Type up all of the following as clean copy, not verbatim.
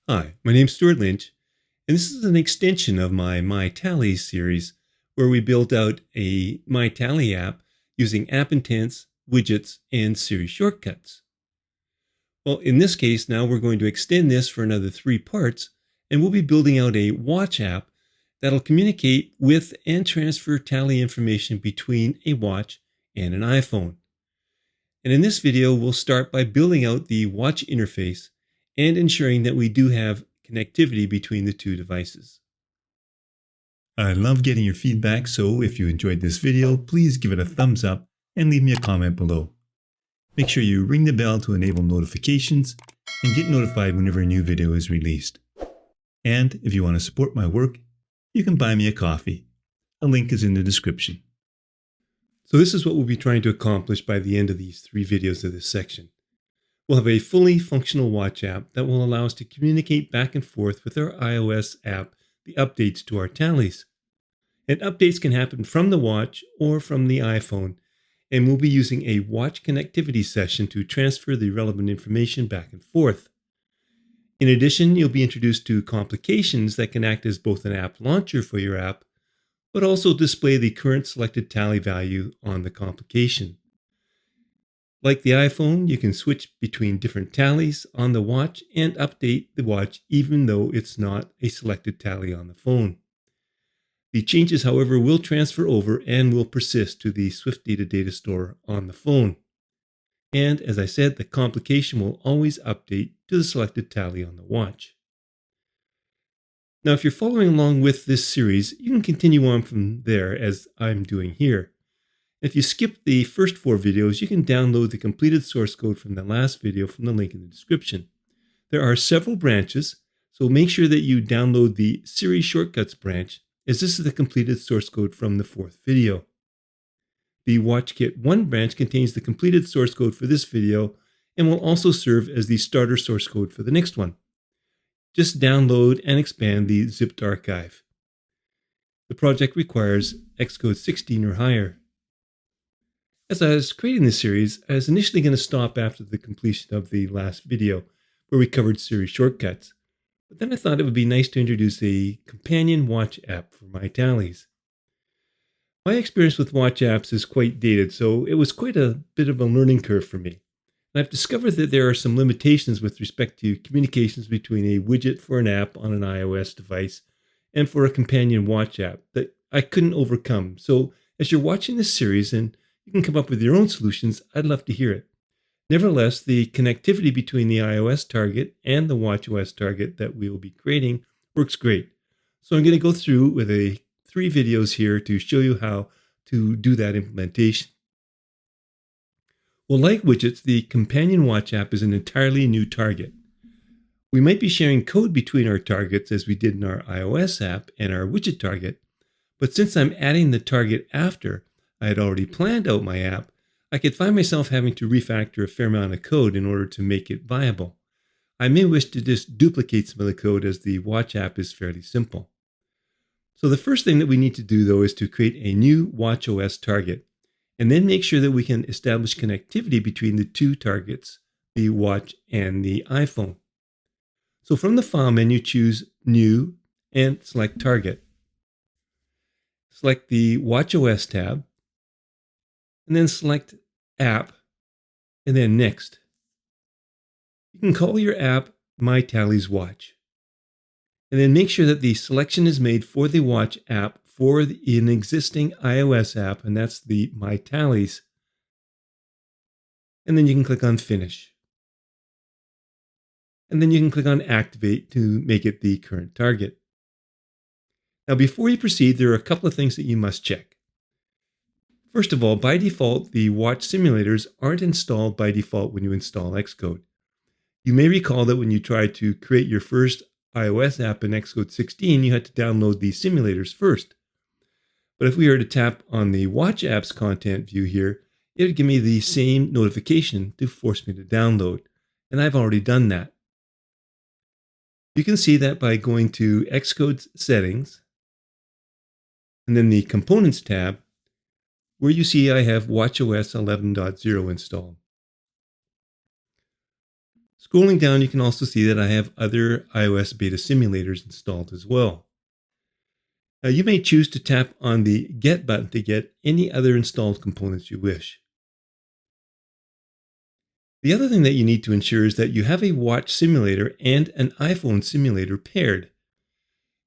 Hi, my name's Stuart Lynch, and this is an extension of my MyTallies series where we built out a MyTally app using AppIntents, Widgets, and Siri Shortcuts. Well, in this case, now we're going to extend this for another 3 parts, and we'll be building out a WatchApp that'll communicate with and transfer tally information between a watch and an iPhone. And in this video, we'll start by building out the watch interface and ensuring that we do have connectivity between the two devices. I love getting your feedback, so if you enjoyed this video, please give it a thumbs up and leave me a comment below. Make sure you ring the bell to enable notifications and get notified whenever a new video is released. And if you want to support my work, you can buy me a coffee. A link is in the description. So this is what we'll be trying to accomplish by the end of these 3 videos of this section. We'll have a fully functional watch app that will allow us to communicate back and forth with our iOS app, the updates to our tallies. And updates can happen from the watch or from the iPhone, and we'll be using a watch connectivity session to transfer the relevant information back and forth. In addition, you'll be introduced to complications that can act as both an app launcher for your app, but also display the current selected tally value on the complication. Like the iPhone, you can switch between different tallies on the watch and update the watch even though it's not a selected tally on the phone. The changes, however, will transfer over and will persist to the SwiftUI data store on the phone. And as I said, the complication will always update to the selected tally on the watch. Now, if you're following along with this series, you can continue on from there as I'm doing here. If you skip the first 4 videos, you can download the completed source code from the last video from the link in the description. There are several branches, so make sure that you download the Siri Shortcuts branch, as this is the completed source code from the 4th video. The WatchKit 1 branch contains the completed source code for this video and will also serve as the starter source code for the next one. Just download and expand the zipped archive. The project requires Xcode 16 or higher. As I was creating this series, I was initially going to stop after the completion of the last video, where we covered Siri Shortcuts. But then I thought it would be nice to introduce a companion watch app for MyTallies. My experience with watch apps is quite dated, so it was quite a bit of a learning curve for me. And I've discovered that there are some limitations with respect to communications between a widget for an app on an iOS device and for a companion watch app that I couldn't overcome. So as you're watching this series and you can come up with your own solutions, I'd love to hear it. Nevertheless, the connectivity between the iOS target and the WatchOS target that we will be creating works great. So I'm going to go through with 3 videos here to show you how to do that implementation. Well, like widgets, the companion watch app is an entirely new target. We might be sharing code between our targets as we did in our iOS app and our widget target, but since I'm adding the target after I had already planned out my app, I could find myself having to refactor a fair amount of code in order to make it viable. I may wish to just duplicate some of the code as the watch app is fairly simple. So the first thing that we need to do, though, is to create a new WatchOS target, and then make sure that we can establish connectivity between the 2 targets, the watch and the iPhone. So from the File menu, choose New and select Target. Select the WatchOS tab, and then select App, and then Next. You can call your app MyTallies Watch. And then make sure that the selection is made for the Watch app for an existing iOS app, and that's the MyTallies. And then you can click on Finish. And then you can click on Activate to make it the current target. Now, before you proceed, there are a couple of things that you must check. First of all, by default, the watch simulators aren't installed by default when you install Xcode. You may recall that when you tried to create your first iOS app in Xcode 16, you had to download the simulators first. But if we were to tap on the Watch Apps content view here, it would give me the same notification to force me to download. And I've already done that. You can see that by going to Xcode Settings, and then the Components tab, where you see I have WatchOS 11.0 installed. Scrolling down, you can also see that I have other iOS beta simulators installed as well. Now, you may choose to tap on the Get button to get any other installed components you wish. The other thing that you need to ensure is that you have a watch simulator and an iPhone simulator paired.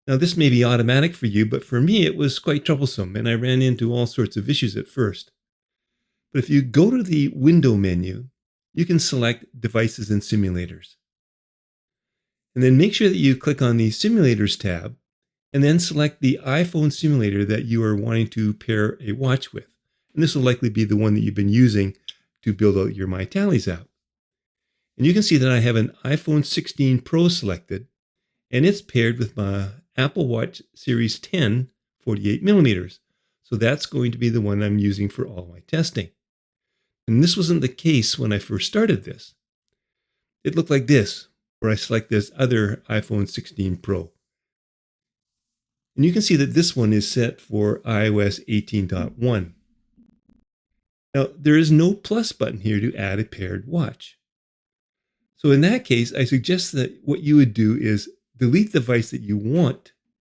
Now, this may be automatic for you, but for me, it was quite troublesome, and I ran into all sorts of issues at first. But if you go to the Window menu, you can select Devices and Simulators. And then make sure that you click on the Simulators tab, and then select the iPhone simulator that you are wanting to pair a watch with. And this will likely be the one that you've been using to build out your MyTallies app. And you can see that I have an iPhone 16 Pro selected, and it's paired with my Apple Watch Series 10 48mm. So that's going to be the one I'm using for all my testing. And this wasn't the case when I first started this. It looked like this, where I select this other iPhone 16 Pro. And you can see that this one is set for iOS 18.1. Now, there is no plus button here to add a paired watch. So in that case, I suggest that what you would do is delete the device that you want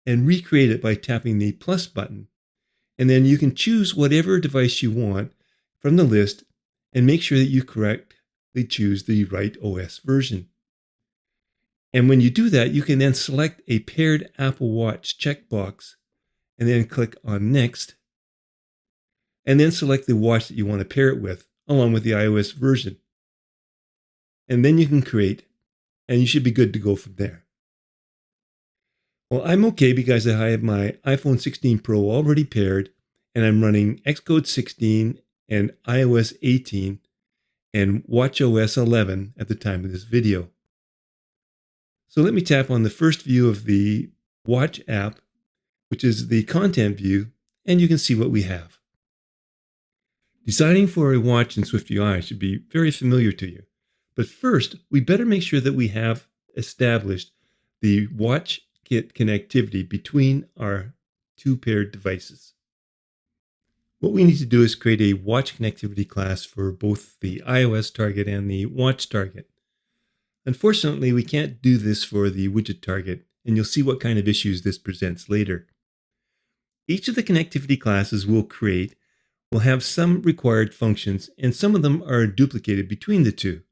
and recreate it by tapping the plus button. And then you can choose whatever device you want from the list and make sure that you correctly choose the right OS version. And when you do that, you can then select a paired Apple Watch checkbox and then click on Next. And then select the watch that you want to pair it with, along with the iOS version. And then you can create, and you should be good to go from there. Well, I'm okay because I have my iPhone 16 Pro already paired, and I'm running Xcode 16 and iOS 18 and WatchOS 11 at the time of this video. So let me tap on the first view of the Watch app, which is the content view, and you can see what we have. Deciding for a watch in SwiftUI should be very familiar to you. But first, we better make sure that we have established the WatchKit connectivity between our two paired devices. What we need to do is create a watch connectivity class for both the iOS target and the watch target. Unfortunately, we can't do this for the widget target, and you'll see what kind of issues this presents later. Each of the connectivity classes we'll create will have some required functions, and some of them are duplicated between the two.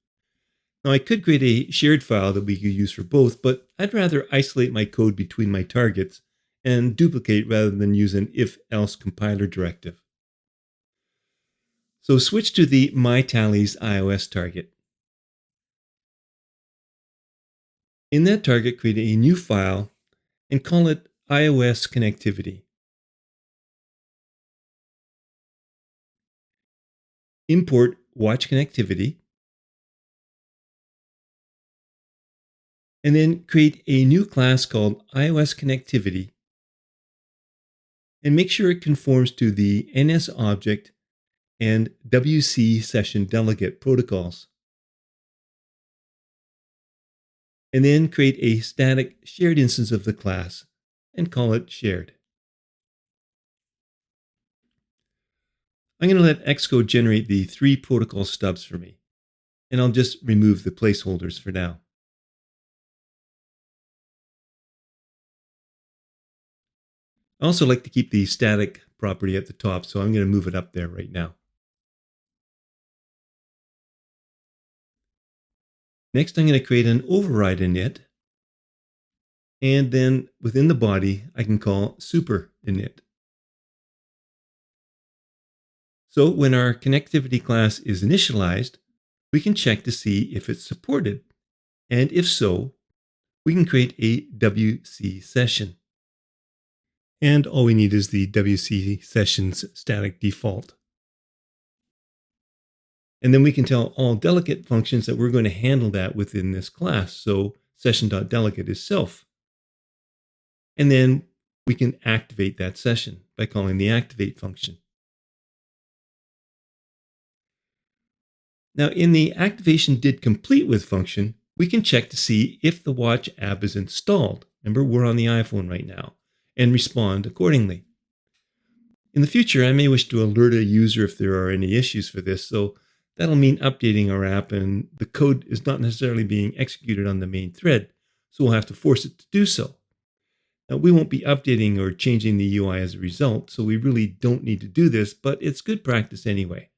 Now, I could create a shared file that we could use for both, but I'd rather isolate my code between my targets and duplicate rather than use an if-else compiler directive. So switch to the MyTallies iOS target. In that target, create a new file and call it iOS connectivity. Import watch connectivity, and then create a new class called iOS connectivity, and make sure it conforms to the NS object and WC session delegate protocols. And then create a static shared instance of the class and call it shared. I'm going to let Xcode generate the 3 protocol stubs for me, and I'll just remove the placeholders for now. I also like to keep the static property at the top, so I'm going to move it up there right now. Next, I'm going to create an override init, and then within the body, I can call super init. So when our connectivity class is initialized, we can check to see if it's supported, and if so, we can create a WC session. And all we need is the WC session's static default. And then we can tell all delegate functions that we're going to handle that within this class. So session.delegate is self. And then we can activate that session by calling the activate function. Now in the activation did complete with function, we can check to see if the Watch app is installed. Remember, we're on the iPhone right now, and respond accordingly. In the future, I may wish to alert a user if there are any issues for this, so that'll mean updating our app, and the code is not necessarily being executed on the main thread, so we'll have to force it to do so. Now, we won't be updating or changing the UI as a result, so we really don't need to do this, but it's good practice anyway.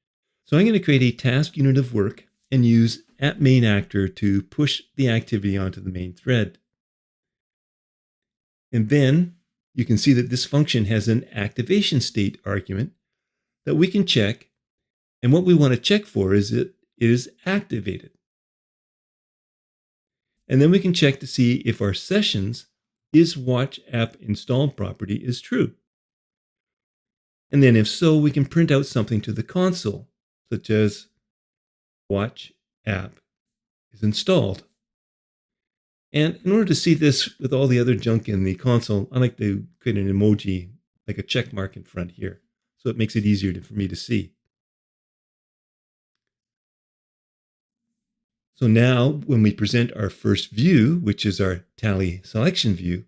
So I'm going to create a task unit of work and use appMainActor to push the activity onto the main thread. And then you can see that this function has an activation state argument that we can check. And what we want to check for is it is activated. And then we can check to see if our sessions is WatchApp installed property is true. And then if so, we can print out something to the console, such as WatchApp is installed. And in order to see this with all the other junk in the console, I like to create an emoji, like a check mark in front here, so it makes it easier for me to see. So now when we present our first view, which is our Tally selection view,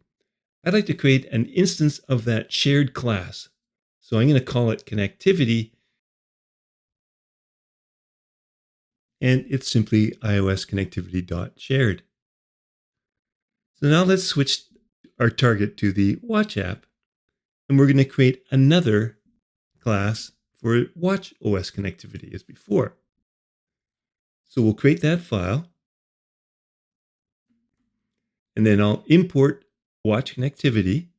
I'd like to create an instance of that shared class. So I'm going to call it connectivity, and it's simply iOS connectivity.shared. So now let's switch our target to the Watch app, and we're going to create another class for WatchOS connectivity as before. So we'll create that file, and then I'll import Watch connectivity.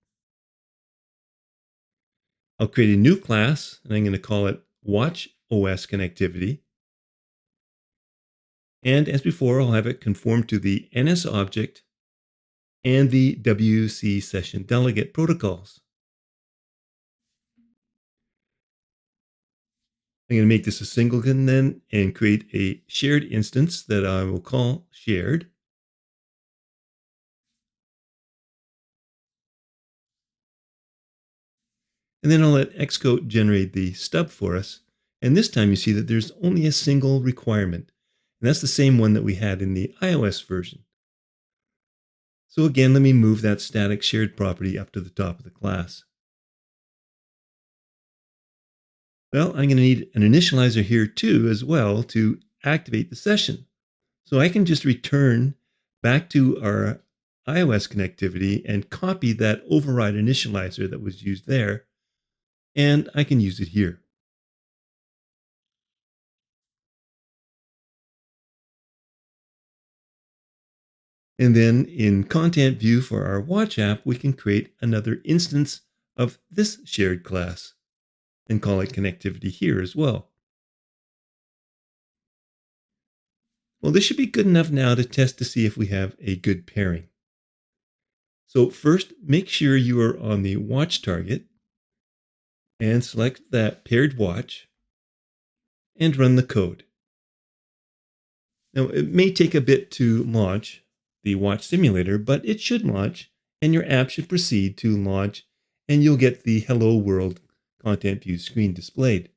I'll create a new class, and I'm going to call it WatchOS connectivity. And as before, I'll have it conform to the NS object and the WC session delegate protocols. I'm going to make this a singleton then and create a shared instance that I will call shared. And then I'll let Xcode generate the stub for us. And this time you see that there's only a single requirement. And that's the same one that we had in the iOS version. So again, let me move that static shared property up to the top of the class. Well, I'm going to need an initializer here too as well to activate the session. So I can just return back to our iOS connectivity and copy that override initializer that was used there, and I can use it here. And then in content view for our Watch app, we can create another instance of this shared class and call it connectivity here as well. Well, this should be good enough now to test to see if we have a good pairing. So first, make sure you are on the watch target and select that paired watch and run the code. Now, it may take a bit to launch the watch simulator, but it should launch and your app should proceed to launch and you'll get the Hello World content view screen displayed.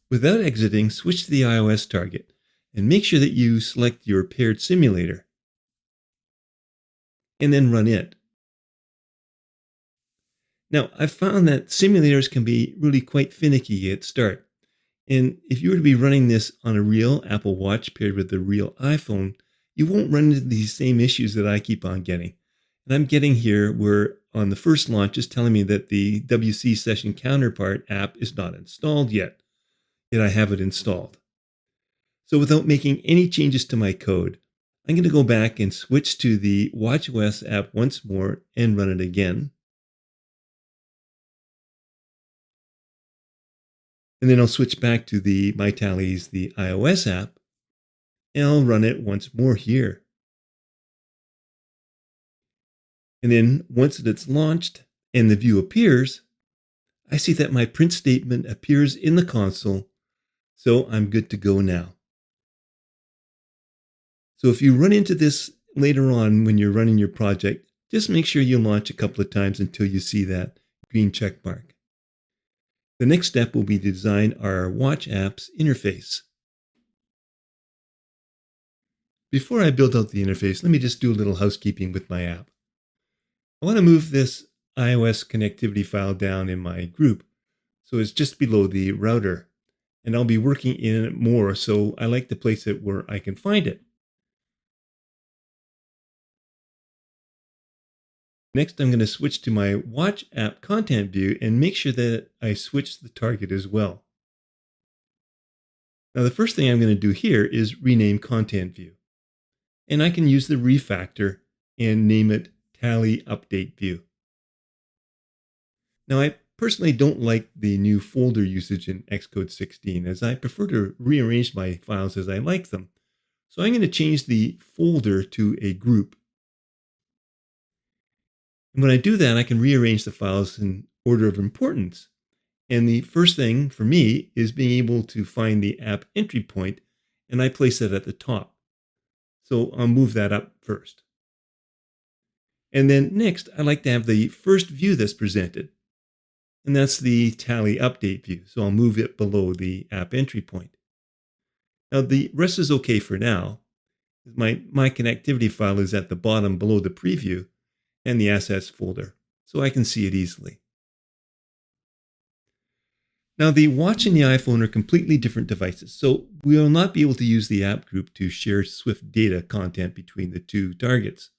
Without exiting, switch to the iOS target and make sure that you select your paired simulator and then run it. Now, I've found that simulators can be really quite finicky at start. And if you were to be running this on a real Apple Watch paired with a real iPhone, you won't run into these same issues that I keep on getting. And I'm getting here where on the first launch it's telling me that the WC Session Counterpart app is not installed yet I have it installed. So without making any changes to my code, I'm going to go back and switch to the WatchOS app once more and run it again. And then I'll switch back to the MyTallies, the iOS app, and I'll run it once more here. And then once it's launched and the view appears, I see that my print statement appears in the console, so I'm good to go now. So if you run into this later on when you're running your project, just make sure you launch a couple of times until you see that green check mark. The next step will be to design our Watch app's interface. Before I build out the interface, let me just do a little housekeeping with my app. I want to move this iOS connectivity file down in my group, so it's just below the router. and I'll be working in it more, so I like to place it where I can find it. Next, I'm going to switch to my WatchApp content view and make sure that I switch the target as well. Now, the first thing I'm going to do here is rename content view. And I can use the refactor and name it TallyUpdateView. Now, I personally don't like the new folder usage in Xcode 16, as I prefer to rearrange my files as I like them. So I'm going to change the folder to a group. And when I do that, I can rearrange the files in order of importance. And the first thing for me is being able to find the app entry point, and I place it at the top. So I'll move that up first. And then next, I like to have the first view that's presented, and that's the Tally Update view. So I'll move it below the app entry point. Now the rest is okay for now. My connectivity file is at the bottom below the preview and the assets folder, so I can see it easily. Now the watch and the iPhone are completely different devices, so we will not be able to use the app group to share Swift data content between the two targets.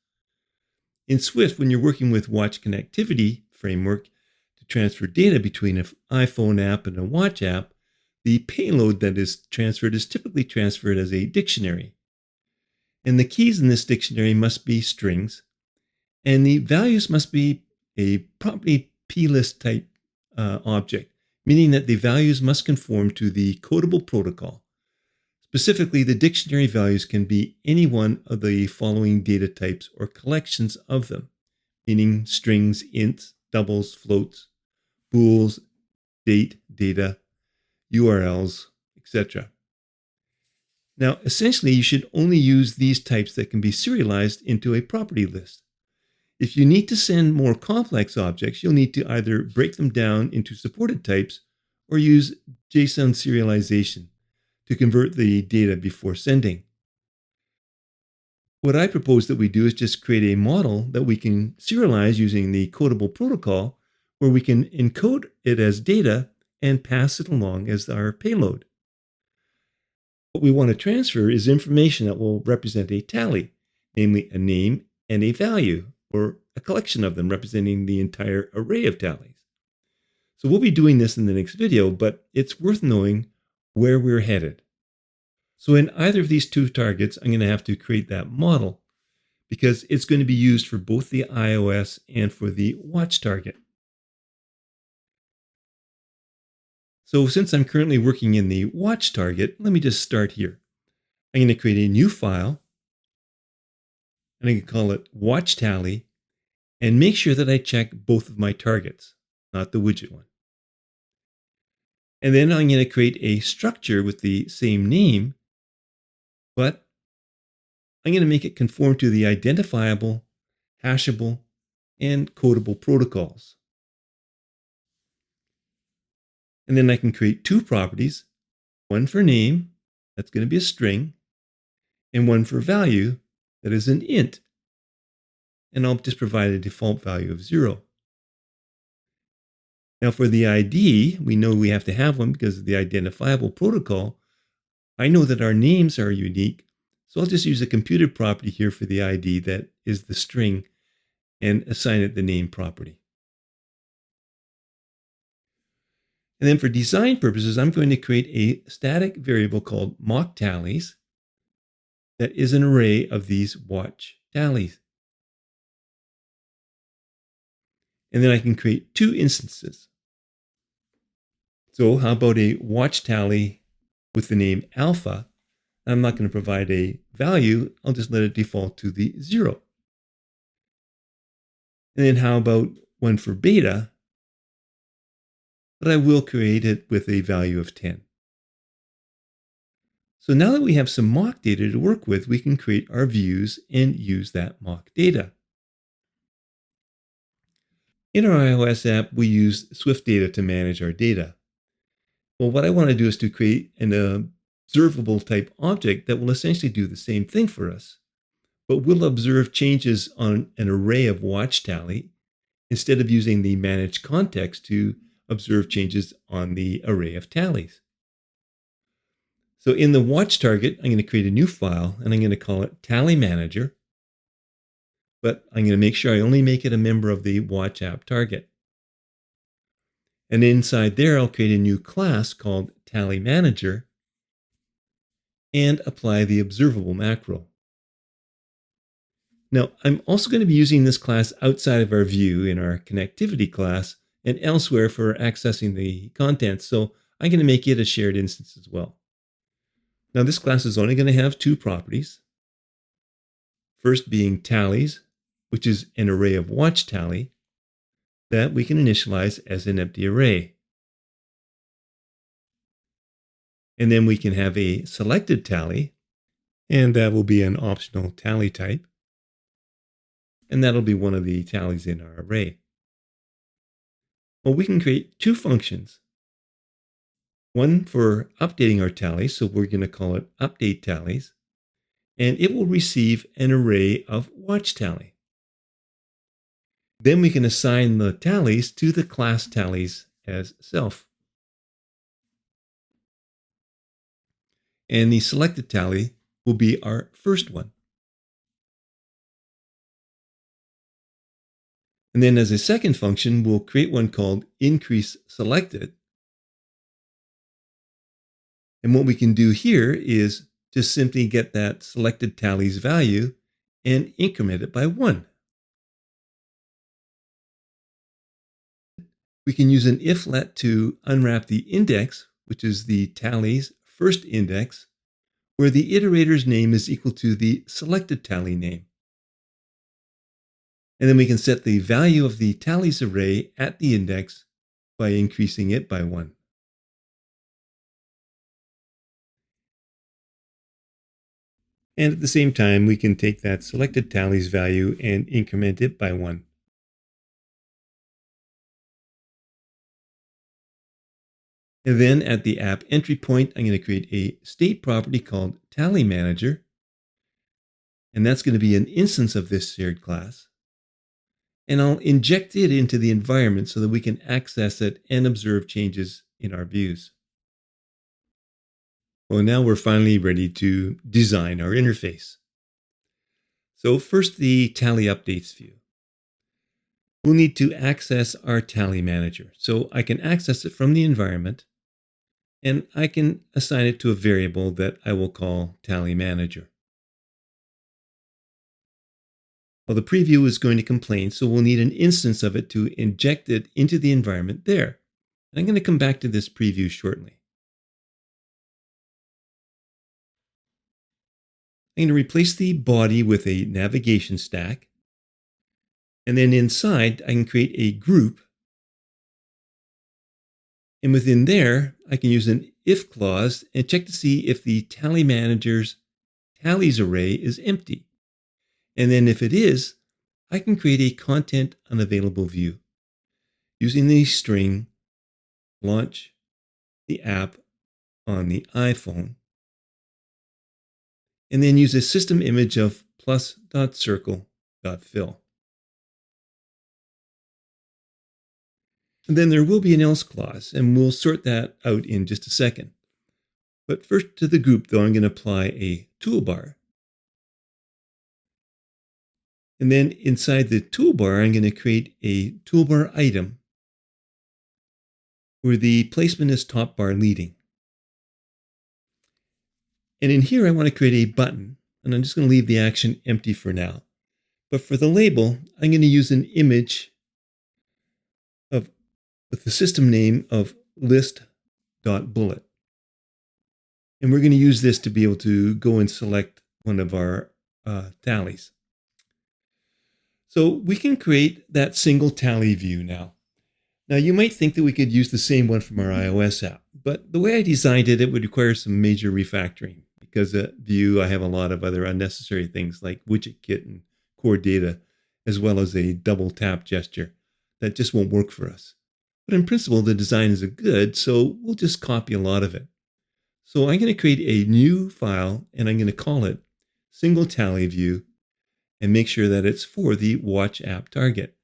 In Swift, when you're working with Watch Connectivity framework to transfer data between an iPhone app and a Watch app, the payload that is transferred is typically transferred as a dictionary. And the keys in this dictionary must be strings, and the values must be a property plist type object, meaning that the values must conform to the codable protocol. Specifically, the dictionary values can be any one of the following data types or collections of them, meaning strings, ints, doubles, floats, bools, date, data, URLs, etc. Now, essentially, you should only use these types that can be serialized into a property list. If you need to send more complex objects, you'll need to either break them down into supported types or use JSON serialization to convert the data before sending. What I propose that we do is just create a model that we can serialize using the codable protocol, where we can encode it as data and pass it along as our payload. What we want to transfer is information that will represent a tally, namely a name and a value, or a collection of them representing the entire array of tallies. So we'll be doing this in the next video, but it's worth knowing where we're headed. So in either of these two targets, I'm going to have to create that model because it's going to be used for both the iOS and for the watch target. So since I'm currently working in the watch target, let me just start here. I'm going to create a new file, and I can call it WatchTally, and make sure that I check both of my targets, not the widget one. And then I'm going to create a structure with the same name, but I'm going to make it conform to the identifiable, hashable, and codable protocols. And then I can create two properties, one for name, that's going to be a string, and one for value, that is an int. And I'll just provide a default value of 0. Now for the ID, we know we have to have one because of the identifiable protocol. I know that our names are unique, so I'll just use a computed property here for the ID that is the string and assign it the name property. And then for design purposes, I'm going to create a static variable called MockTallies that is an array of these watch tallies. And then I can create two instances. So how about a watch tally with the name alpha? I'm not going to provide a value. I'll just let it default to the 0. And then how about one for beta? But I will create it with a value of 10. So now that we have some mock data to work with, we can create our views and use that mock data. In our iOS app, we use Swift data to manage our data. Well, what I want to do is to create an observable type object that will essentially do the same thing for us, but we'll observe changes on an array of watch tally instead of using the managed context to observe changes on the array of tallies. So in the watch target, I'm going to create a new file and I'm going to call it TallyManager. But I'm going to make sure I only make it a member of the WatchApp target. And inside there, I'll create a new class called TallyManager and apply the observable macro. Now, I'm also going to be using this class outside of our view in our connectivity class and elsewhere for accessing the content. So I'm going to make it a shared instance as well. Now, this class is only going to have two properties. First being tallies, which is an array of WatchTally that we can initialize as an empty array. And then we can have a selected tally, and that will be an optional tally type. And that'll be one of the tallies in our array. Well, we can create two functions. One for updating our tallies, so we're going to call it UpdateTallies, and it will receive an array of WatchTally. Then we can assign the tallies to the class tallies as self. And the selected tally will be our first one. And then as a second function, we'll create one called increaseSelected. And what we can do here is just simply get that selected tally's value and increment it by 1. We can use an if-let to unwrap the index, which is the tally's first index, where the iterator's name is equal to the selected tally name. And then we can set the value of the tallies array at the index by increasing it by 1. And at the same time, we can take that selected tallies value and increment it by 1. And then at the app entry point, I'm going to create a state property called TallyManager. And that's going to be an instance of this shared class. And I'll inject it into the environment so that we can access it and observe changes in our views. Well, now we're finally ready to design our interface. So first, the TallyUpdateView. We'll need to access our TallyManager. So I can access it from the environment, and I can assign it to a variable that I will call TallyManager. Well, the preview is going to complain, so we'll need an instance of it to inject it into the environment there. And I'm going to come back to this preview shortly. I'm going to replace the body with a navigation stack. And then inside, I can create a group. And within there, I can use an if clause and check to see if the TallyManager's tallies array is empty. And then if it is, I can create a content unavailable view using the string launch the app on the iPhone, and then use a system image of plus.circle.fill. And then there will be an else clause, and we'll sort that out in just a second. But first to the group, though, I'm going to apply a toolbar. And then inside the toolbar, I'm going to create a toolbar item where the placement is top bar leading. And in here, I want to create a button, and I'm just going to leave the action empty for now. But for the label, I'm going to use an image with the system name of list.bullet. And we're going to use this to be able to go and select one of our tallies. So we can create that single tally view now. Now you might think that we could use the same one from our iOS app, but the way I designed it, it would require some major refactoring because at View, I have a lot of other unnecessary things like widget kit and core data, as well as a double tap gesture that just won't work for us. But in principle, the design is good, so we'll just copy a lot of it. So I'm going to create a new file, and I'm going to call it single tally view, and make sure that it's for the WatchApp target.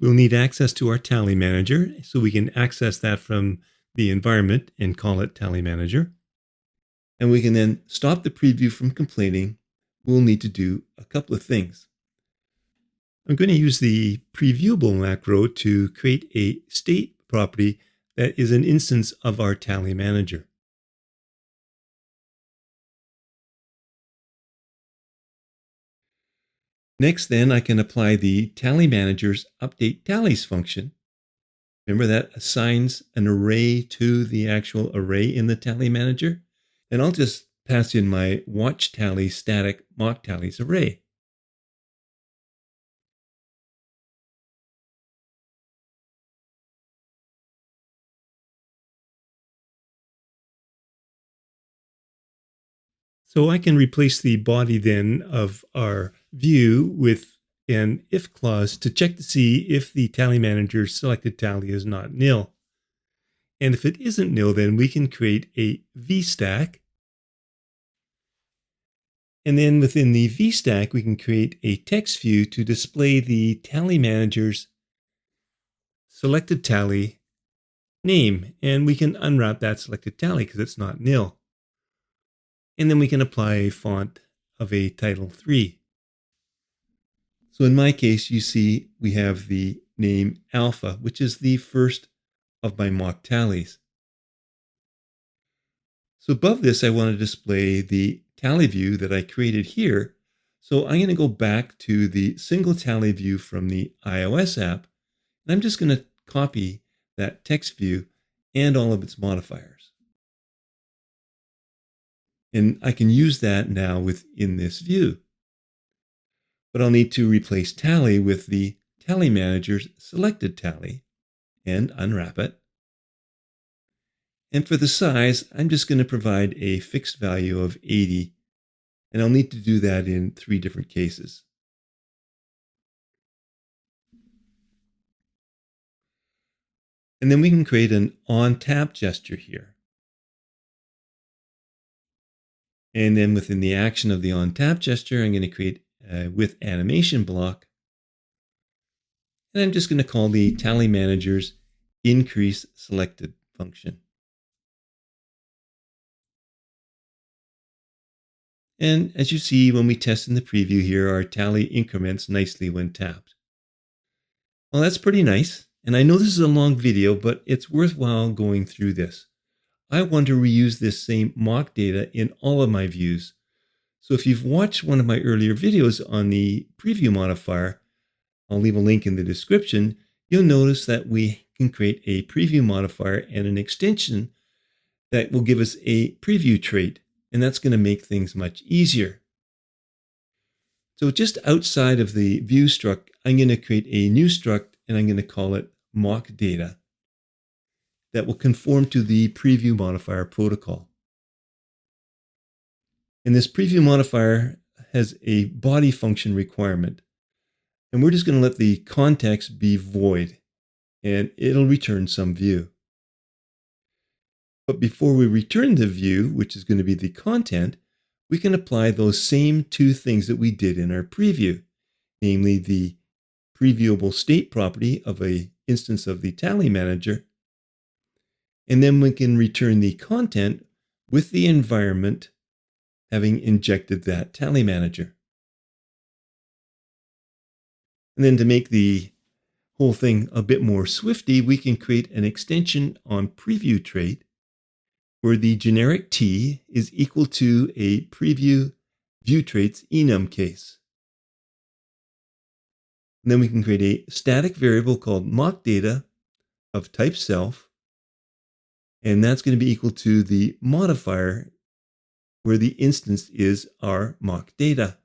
We'll need access to our TallyManager, so we can access that from the environment and call it TallyManager. And we can then stop the preview from completing. We'll need to do a couple of things. I'm going to use the previewable macro to create a state property that is an instance of our TallyManager. Next, then, I can apply the TallyManager's UpdateTallies function. Remember that assigns an array to the actual array in the TallyManager? And I'll just pass in my WatchTally static MockTallies array. So I can replace the body then of our view with an if clause to check to see if the TallyManager's selected tally is not nil. And if it isn't nil, then we can create a VStack. And then within the VStack, we can create a text view to display the TallyManager's selected tally name. And we can unwrap that selected tally because it's not nil. And then we can apply a font of a title 3. So in my case, you see we have the name Alpha, which is the first of my mock tallies. So above this, I want to display the tally view that I created here. So I'm going to go back to the single tally view from the iOS app. And I'm just going to copy that text view and all of its modifiers. And I can use that now within this view. But I'll need to replace tally with the TallyManager's selected tally and unwrap it. And for the size, I'm just going to provide a fixed value of 80. And I'll need to do that in 3 different cases. And then we can create an on-tap gesture here. And then within the action of the on-tap gesture, I'm going to create a with animation block. And I'm just going to call the TallyManager's increase selected function. And as you see, when we test in the preview here, our tally increments nicely when tapped. Well, that's pretty nice. And I know this is a long video, but it's worthwhile going through this. I want to reuse this same mock data in all of my views. So if you've watched one of my earlier videos on the preview modifier, I'll leave a link in the description, you'll notice that we can create a preview modifier and an extension that will give us a preview trait, and that's going to make things much easier. So just outside of the view struct, I'm going to create a new struct, and I'm going to call it MockData. That will conform to the preview modifier protocol. And this preview modifier has a body function requirement. And we're just going to let the context be void, and it'll return some view. But before we return the view, which is going to be the content, we can apply those same 2 things that we did in our preview, namely the previewable state property of an instance of the TallyManager. And then we can return the content with the environment having injected that TallyManager. And then to make the whole thing a bit more swifty, we can create an extension on PreviewTrate where the generic T is equal to a PreviewTraits enum case. And then we can create a static variable called MockData of type self. And that's going to be equal to the modifier where the instance is our MockData.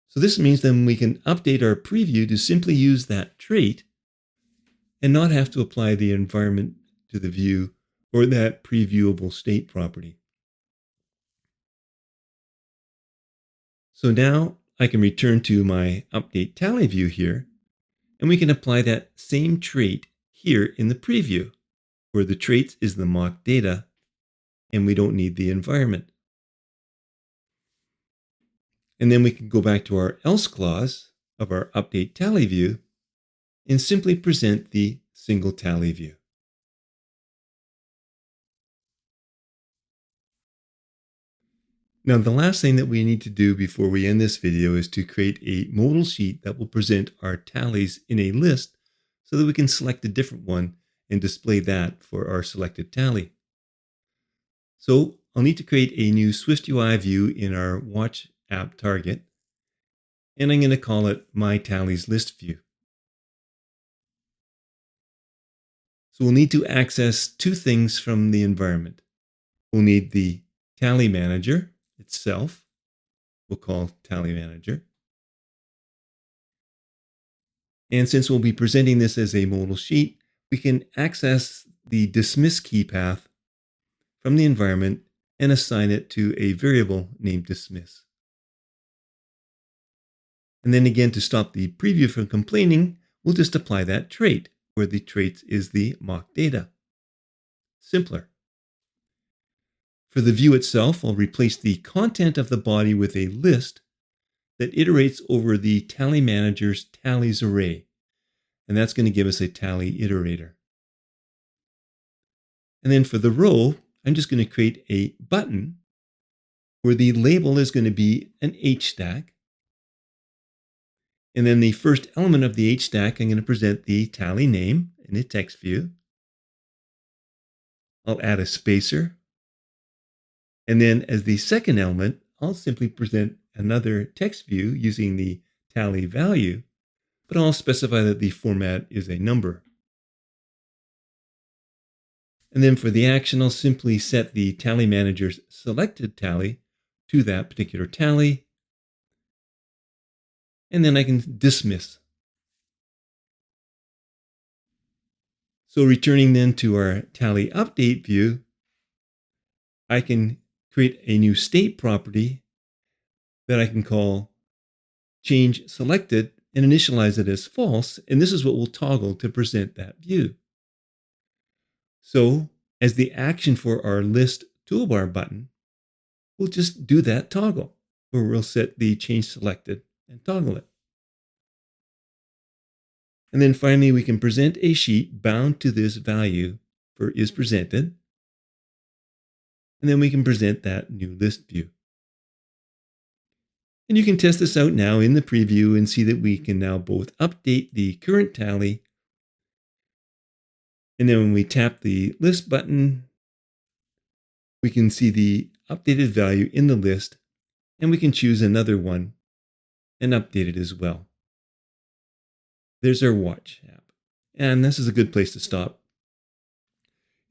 So this means then we can update our preview to simply use that trait and not have to apply the environment to the view or that previewable state property. So now I can return to my update tally view here, and we can apply that same trait here in the preview, where the traits is the mock data, and we don't need the environment. And then we can go back to our else clause, of our Update Tally view and simply present the single tally view. Now, the last thing that we need to do before we end this video is to create a modal sheet that will present our tallies in a list so that we can select a different one and display that for our selected tally. So I'll need to create a new SwiftUI view in our WatchApp target, and I'm going to call it MyTallies ListView. So we'll need to access two things from the environment. We'll need the TallyManager itself. We'll call TallyManager. And since we'll be presenting this as a modal sheet, we can access the dismiss key path from the environment and assign it to a variable named dismiss. And then again, to stop the preview from complaining, we'll just apply that trait, where the trait is the MockData. Simpler. For the view itself, I'll replace the content of the body with a list that iterates over the TallyManager's tallies array. And that's going to give us a tally iterator. And then for the row, I'm just going to create a button where the label is going to be an H stack. And then the first element of the H stack, I'm going to present the tally name in a text view. I'll add a spacer. And then as the second element, I'll simply present another text view using the tally value, but I'll specify that the format is a number. And then for the action, I'll simply set the TallyManager's selected tally to that particular tally. And then I can dismiss. So returning then to our tally update view, I can create a new state property that I can call change selected and initialize it as false. And this is what we'll toggle to present that view. So as the action for our list toolbar button, we'll just do that toggle where we'll set the change selected and toggle it. And then finally, we can present a sheet bound to this value for is presented. And then we can present that new list view. And you can test this out now in the preview and see that we can now both update the current tally. And then when we tap the list button, we can see the updated value in the list, and we can choose another one and update it as well. There's our Watch app. And this is a good place to stop.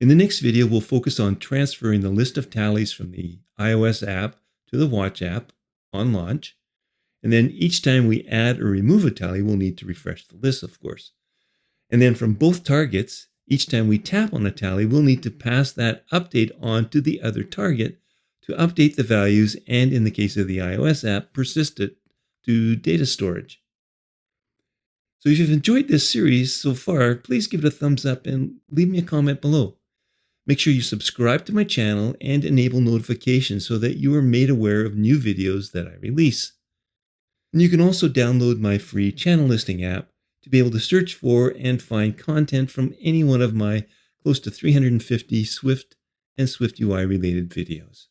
In the next video, we'll focus on transferring the list of tallies from the iOS app to the Watch app on launch. And then each time we add or remove a tally, we'll need to refresh the list, of course. And then from both targets, each time we tap on a tally, we'll need to pass that update on to the other target to update the values and, in the case of the iOS app, persist it to data storage. So if you've enjoyed this series so far, please give it a thumbs up and leave me a comment below. Make sure you subscribe to my channel and enable notifications so that you are made aware of new videos that I release. And you can also download my free channel listing app to be able to search for and find content from any one of my close to 350 Swift and SwiftUI related videos.